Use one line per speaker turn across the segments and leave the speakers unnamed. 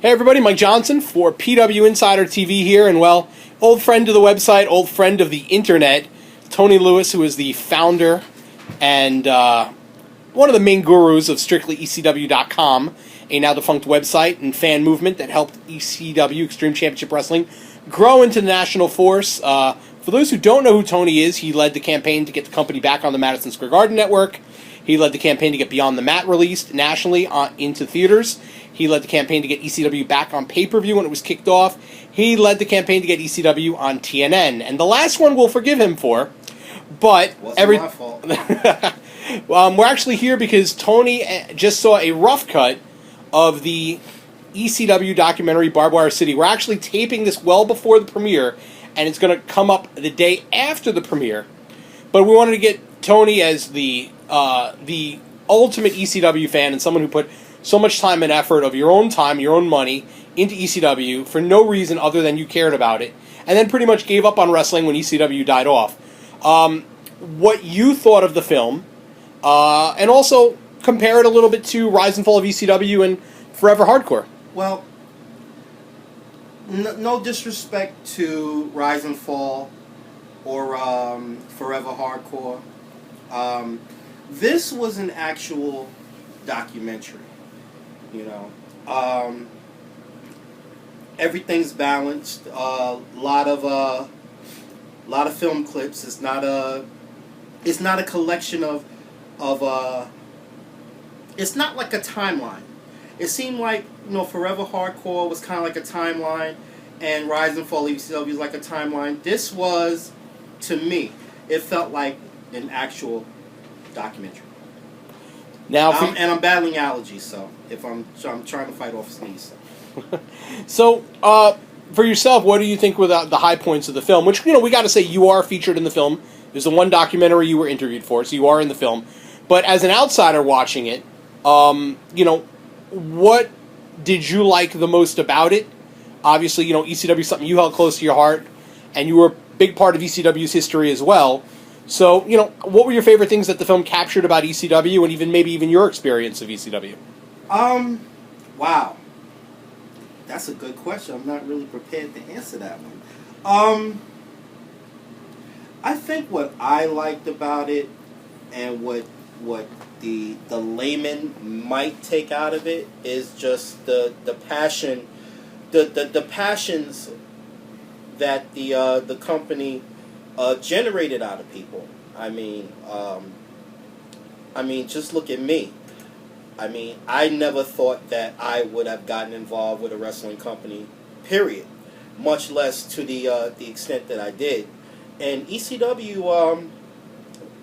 Hey everybody, Mike Johnson for PWInsiderTV here, and well, old friend of the website, old friend of the internet, Tony Lewis, who is the founder and one of the main gurus of Strictly ECW.com, a now defunct website and fan movement that helped ECW, Extreme Championship Wrestling, grow into the national force. For those who don't know who Tony is, he led the campaign to get the company back on the Madison Square Garden network. He led the campaign to get Beyond the Mat released nationally into theaters. He led the campaign to get ECW back on pay-per-view when it was kicked off. He led the campaign to get ECW on TNN. And the last one we'll forgive him for, but
wasn't my fault.
We're actually here because Tony just saw a rough cut of the ECW documentary Barbed Wire City. We're actually taping this well before the premiere, and it's going to come up the day after the premiere. But we wanted to get Tony as the ultimate ECW fan and someone who put so much time and effort of your own time, your own money, into ECW for no reason other than you cared about it, and then pretty much gave up on wrestling when ECW died off. What you thought of the film, and also compare it a little bit to Rise and Fall of ECW and Forever Hardcore.
Well, no disrespect to Rise and Fall or Forever Hardcore. This was an actual documentary. You know, everything's balanced. Lot of film clips. It's not a collection of it's not like a timeline. It seemed like, you know, Forever Hardcore was kind of like a timeline, and Rise and Fall of ECW was like a timeline. This was, to me, it felt like an actual documentary.
Now,
and I'm battling allergies, so I'm trying to fight off sneeze.
So, for yourself, what do you think were the high points of the film? Which, you know, we got to say you are featured in the film. There's the one documentary you were interviewed for, so you are in the film. But as an outsider watching it, you know, what did you like the most about it? Obviously, you know, ECW is something you held close to your heart, and you were a big part of ECW's history as well. So, you know, what were your favorite things that the film captured about ECW, and maybe even your experience of ECW?
Wow. That's a good question. I'm not really prepared to answer that one. I think what I liked about it, and what the layman might take out of it, is just the passion, the passions that the company generated out of people. I mean, just look at me. I mean, I never thought that I would have gotten involved with a wrestling company, period. Much less to the extent that I did. And ECW,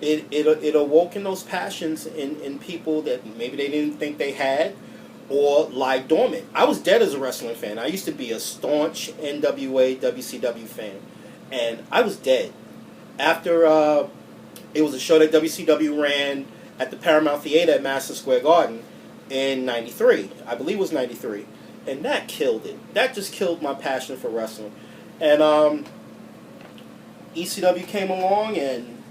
it awoken those passions in people that maybe they didn't think they had, or lie dormant. I was dead as a wrestling fan. I used to be a staunch NWA, WCW fan, and I was dead. After it was a show that WCW ran at the Paramount Theater at Madison Square Garden in '93. I believe it was '93. And that killed it. That just killed my passion for wrestling. And ECW came along, and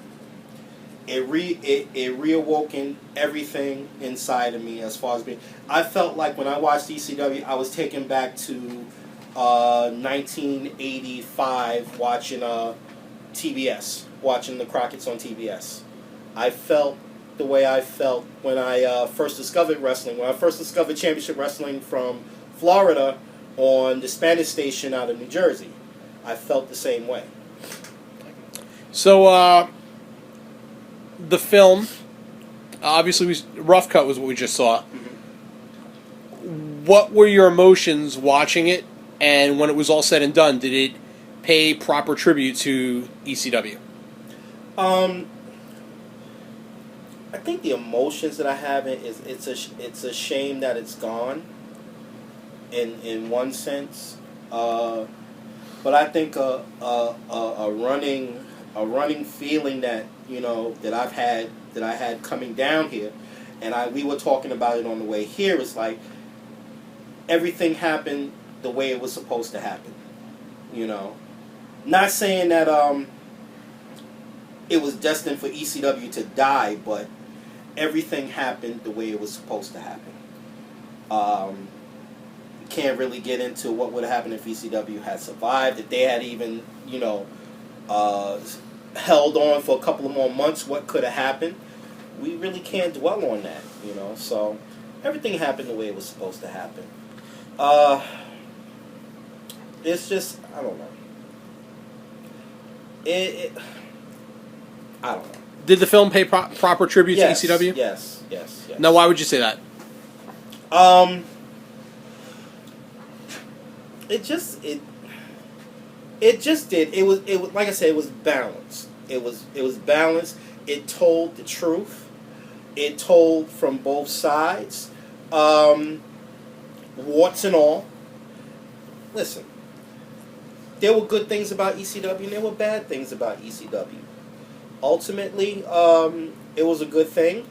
it reawoken everything inside of me as far as being. I felt like when I watched ECW, I was taken back to 1985 watching TBS, watching the Crockett's on TBS. I felt the way I felt when I first discovered wrestling. When I first discovered championship wrestling from Florida on the Spanish station out of New Jersey. I felt the same way.
So, the film, obviously, rough cut was what we just saw. Mm-hmm. What were your emotions watching it, and when it was all said and done, did it pay proper tribute to ECW?
I think the emotions that I have is it's a shame that it's gone. In one sense, but I think a running feeling that, you know, that I had coming down here, and we were talking about it on the way here. It's like everything happened the way it was supposed to happen. You know, not saying that it was destined for ECW to die, but everything happened the way it was supposed to happen. can't really get into what would have happened if ECW had survived, if they had even, held on for a couple of more months, what could have happened. We really can't dwell on that, So everything happened the way it was supposed to happen. It's just, I don't know. I don't know.
Did the film pay proper tribute to ECW?
Yes.
Now, why would you say that?
It just did. It was like I said, it was balanced. It was balanced. It told the truth. It told from both sides, warts and all. Listen, there were good things about ECW and there were bad things about ECW. Ultimately, it was a good thing,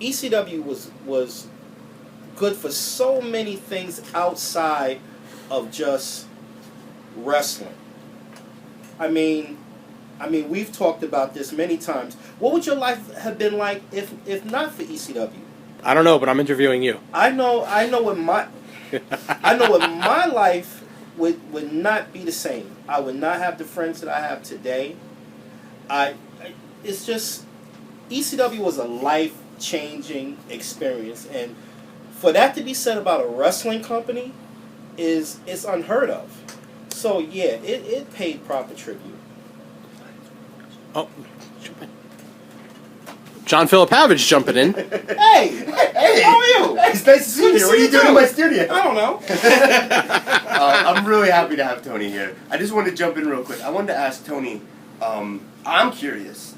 ECW was good for so many things outside of just wrestling. I mean, we've talked about this many times. What would your life have been like if not for ECW?
I don't know, but I'm interviewing you.
I know what my life would not be the same. I would not have the friends that I have today. It's just, ECW was a life-changing experience, and for that to be said about a wrestling company is unheard of. So yeah, it paid proper tribute.
Oh, John Philapavage jumping in.
Hey, how are you?
Hey, it's nice to see you here. What are you doing in my studio?
I don't know.
I'm really happy to have Tony here. I just wanted to jump in real quick. I wanted to ask Tony, I'm curious,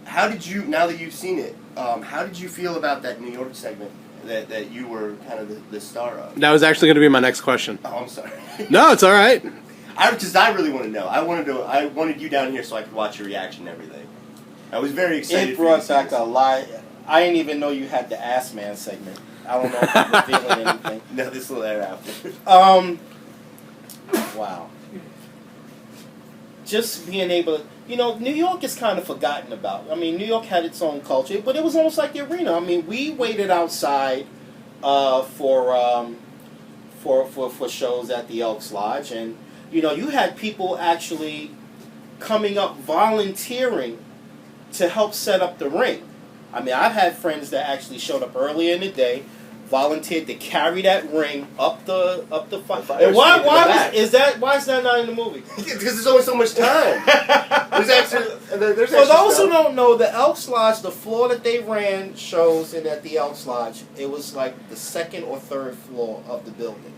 how did you, now that you've seen it, how did you feel about that New York segment that you were kind of the star of?
That was actually going to be my next question.
Oh, I'm sorry.
No, it's all right.
I really want to know. I wanted you down here so I could watch your reaction and everything. I was very excited.
It brought back a lot. I didn't even know you had the Ass Man segment. I don't know if you're revealing anything.
No, this will air after.
Wow. Just being able to, New York is kind of forgotten about. I mean, New York had its own culture, but it was almost like the Arena. I mean, we waited outside for shows at the Elks Lodge, and you had people actually coming up volunteering to help set up the ring. I mean, I've had friends that actually showed up earlier in the day, volunteered to carry that ring up the fire. And why is that not in the movie?
Because there's only so much time. There's
For those who don't know, the Elks Lodge, the floor that they ran shows in at the Elks Lodge, it was like the second or third floor of the building.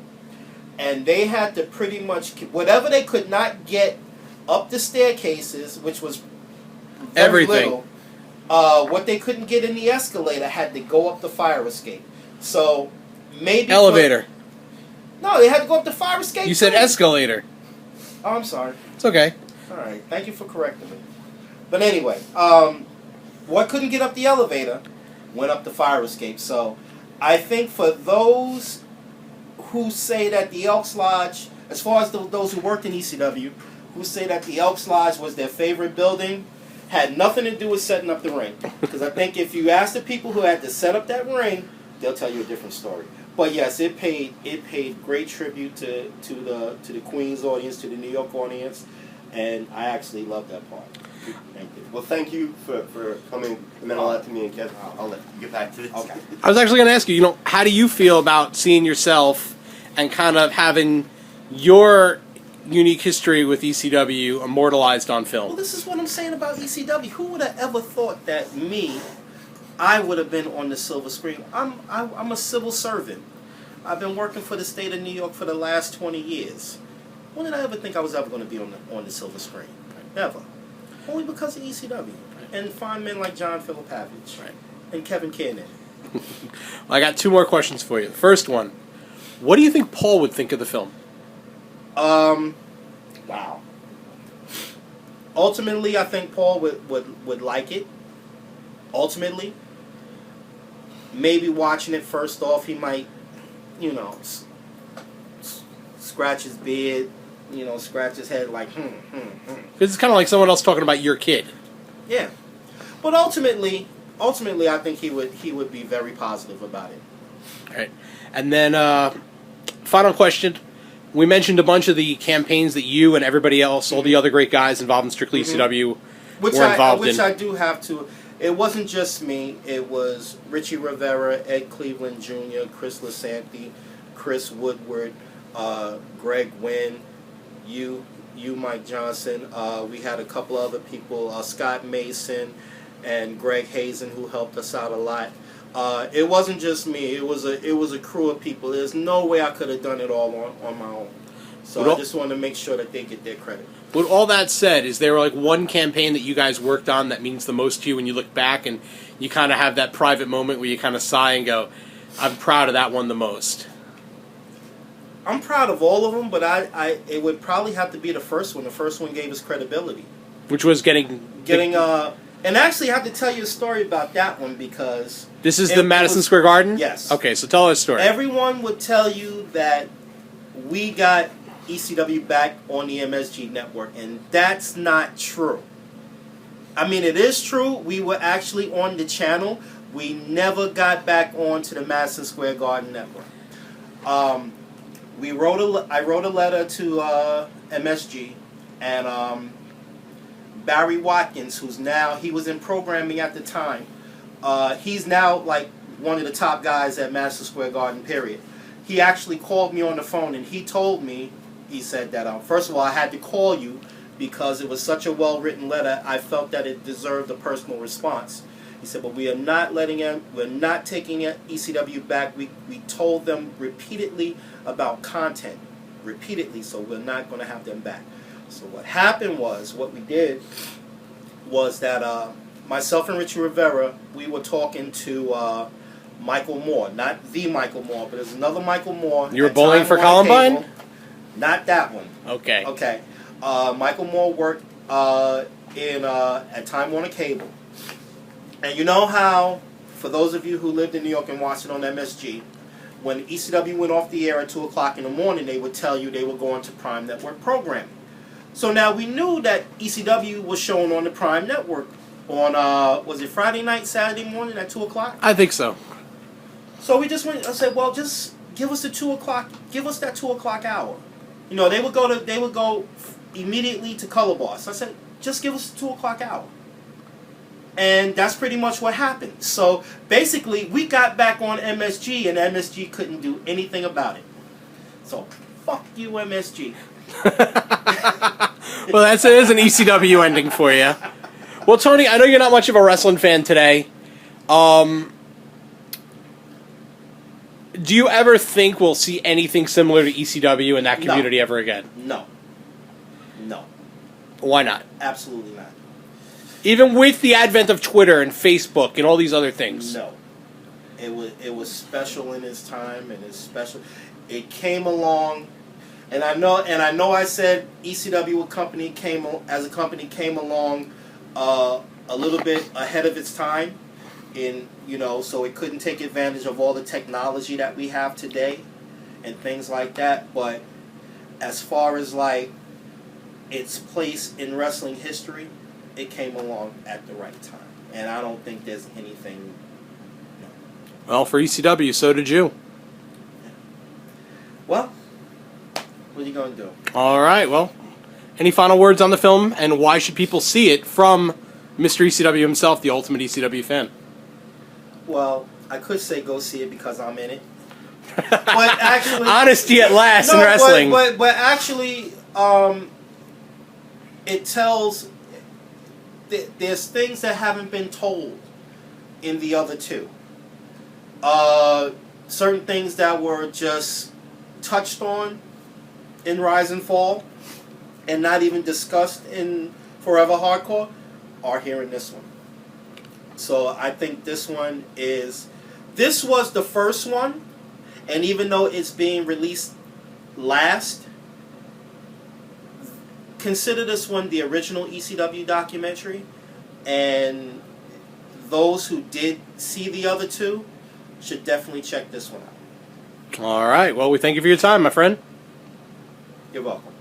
And they had to pretty much, whatever they could not get up the staircases, which was very
everything.
Little, what they couldn't get in the escalator had to go up the fire escape. So maybe
elevator.
No, they had to go up the fire escape.
You said escalator.
Oh, I'm sorry.
It's okay.
All right, thank you for correcting me. But anyway, what couldn't get up the elevator went up the fire escape. So I think for those who say that the Elks Lodge, as far as those who worked in ECW, who say that the Elks Lodge was their favorite building, had nothing to do with setting up the ring. Because I think if you ask the people who had to set up that ring, they'll tell you a different story. But yes, it paid great tribute to the Queens audience, to the New York audience, and I actually love that part. Thank you.
Well, thank you for coming. It meant a lot to me and Kev. I'll let you get back to this.
Okay.
I was actually going to ask you, how do you feel about seeing yourself and kind of having your unique history with ECW immortalized on film?
Well, this is what I'm saying about ECW. Who would have ever thought that I would have been on the silver screen? I'm a civil servant. I've been working for the state of New York for the last 20 years. When did I ever think I was ever going to be on the silver screen? Never. Only because of ECW. And fine men like John Philapavage.
Right.
And Kevin Cannon.
Well, I got two more questions for you. The first one, what do you think Paul would think of the film?
Wow. Ultimately, I think Paul would like it. Ultimately. Maybe watching it first off, he might, scratch his beard, scratch his head like,
Because it's kind of like someone else talking about your kid.
Yeah. But ultimately, ultimately, I think he would be very positive about it.
All right. And then, final question. We mentioned a bunch of the campaigns that you and everybody else, all the other great guys involved in Strictly ECW, were involved in.
Which I do have to. It wasn't just me. It was Richie Rivera, Ed Cleveland Jr., Chris Lasanti, Chris Woodward, Greg Wynn, you, Mike Johnson. We had a couple other people, Scott Mason and Greg Hazen, who helped us out a lot. It wasn't just me. It was a crew of people. There's no way I could have done it all on my own. So I just want to make sure that they get their credit.
With all that said, is there like one campaign that you guys worked on that means the most to you when you look back and you kind of have that private moment where you kind of sigh and go, I'm proud of that one the most?
I'm proud of all of them, but it would probably have to be the first one. The first one gave us credibility.
Which was getting
and actually I have to tell you a story about that one because...
This is the Madison Square Garden?
Yes.
Okay, so tell us a story.
Everyone would tell you that we got ECW back on the MSG network, and that's not true. I mean, it is true. We were actually on the channel. We never got back on to the Madison Square Garden network. I wrote a letter to MSG, and Barry Watkins, he was in programming at the time. He's now like one of the top guys at Madison Square Garden, period. He actually called me on the phone, and he told me, he said that, first of all, I had to call you because it was such a well-written letter. I felt that it deserved a personal response. He said, but we're not taking ECW back. We told them repeatedly about content, repeatedly, so we're not going to have them back. So what we did was that myself and Richie Rivera, we were talking to Michael Moore, not the Michael Moore, but there's another Michael Moore.
You were bowling for Columbine?
Cable. Not that one.
Okay.
Okay. Michael Moore worked at Time Warner Cable. And you know how, for those of you who lived in New York and watched it on MSG, when ECW went off the air at 2 o'clock in the morning, they would tell you they were going to Prime Network programming. So now we knew that ECW was shown on the Prime Network on, was it Friday night, Saturday morning at 2 o'clock?
I think so.
So we just went, I said, well, just give us the 2 o'clock, give us that 2 o'clock hour. You know, they would go immediately to Color Boss. I said, just give us the 2 o'clock hour. And that's pretty much what happened. So basically, we got back on MSG, and MSG couldn't do anything about it. So, fuck you, MSG.
Well, that is an ECW ending for you. Well, Tony, I know you're not much of a wrestling fan today. Do you ever think we'll see anything similar to ECW in that community ever again?
No. No.
Why not?
Absolutely not.
Even with the advent of Twitter and Facebook and all these other things?
No. It was special in its time, and it's special. It came along, and I know I said ECW came along a little bit ahead of its time, so it couldn't take advantage of all the technology that we have today and things like that. But as far as like its place in wrestling history, it came along at the right time, and I don't think there's anything. No.
Well, for ECW, so did you.
Yeah. Well, what are you going to do?
All right, well, any final words on the film, and why should people see it from Mr. ECW himself, the ultimate ECW fan?
Well, I could say go see it because I'm in it. But actually...
Honesty at last in wrestling.
But actually, it tells... There's things that haven't been told in the other two. Certain things that were just touched on in Rise and Fall and not even discussed in Forever Hardcore are here in this one. So I think this was the first one, and even though it's being released last, consider this one the original ECW documentary, and those who did see the other two should definitely check this one out.
All right. Well, we thank you for your time, my friend.
You're welcome.